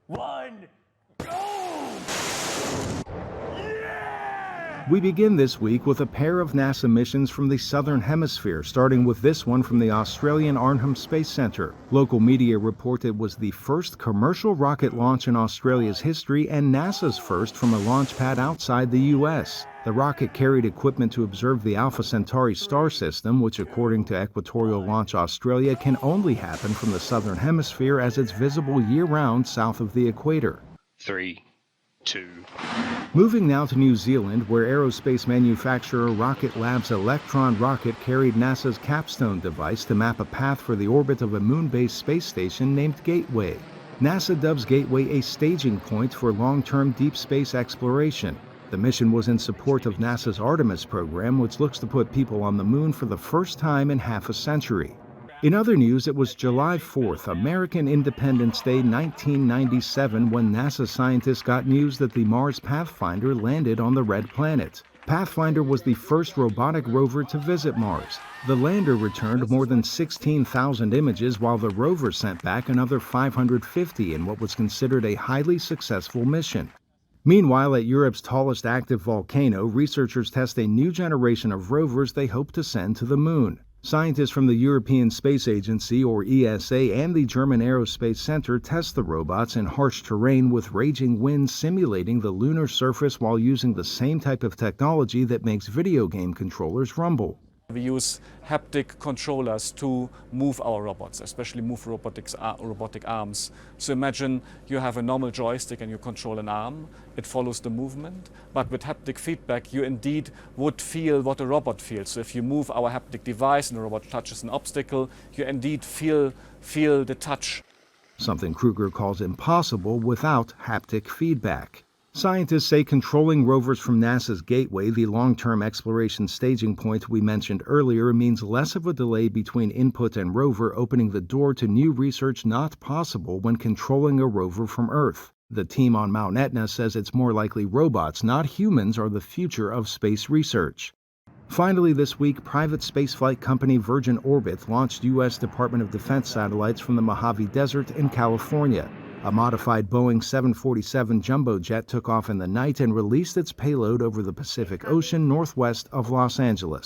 1, go! We begin this week with a pair of NASA missions from the Southern Hemisphere, starting with this one from the Australian Arnhem Space Centre. Local media report it was the first commercial rocket launch in Australia's history and NASA's first from a launch pad outside the U.S. The rocket carried equipment to observe the Alpha Centauri star system, which according to Equatorial Launch Australia can only happen from the Southern Hemisphere as it's visible year-round south of the equator. 3, 2. Moving now to New Zealand, where aerospace manufacturer Rocket Lab's Electron rocket carried NASA's Capstone device to map a path for the orbit of a moon-based space station named Gateway. NASA dubs Gateway a staging point for long-term deep space exploration. The mission was in support of NASA's Artemis program, which looks to put people on the moon for the first time in half a century. In other news, it was July 4th, American Independence Day 1997, when NASA scientists got news that the Mars Pathfinder landed on the Red Planet. Pathfinder was the first robotic rover to visit Mars. The lander returned more than 16,000 images, while the rover sent back another 550 in what was considered a highly successful mission. Meanwhile, at Europe's tallest active volcano, researchers test a new generation of rovers they hope to send to the moon. Scientists from the European Space Agency, or ESA, and the German Aerospace Center test the robots in harsh terrain with raging winds simulating the lunar surface while using the same type of technology that makes video game controllers rumble. We use haptic controllers to move our robots, especially move robotic arms. So imagine you have a normal joystick and you control an arm. It follows the movement, but with haptic feedback you indeed would feel what a robot feels. So if you move our haptic device and the robot touches an obstacle, you indeed feel the touch. Something Kruger calls impossible without haptic feedback. Scientists say controlling rovers from NASA's Gateway, the long-term exploration staging point we mentioned earlier, means less of a delay between input and rover, opening the door to new research not possible when controlling a rover from Earth. The team on Mount Etna says it's more likely robots, not humans, are the future of space research. Finally, this week, private spaceflight company Virgin Orbit launched U.S. Department of Defense satellites from the Mojave Desert in California. A modified Boeing 747 jumbo jet took off in the night and released its payload over the Pacific Ocean northwest of Los Angeles.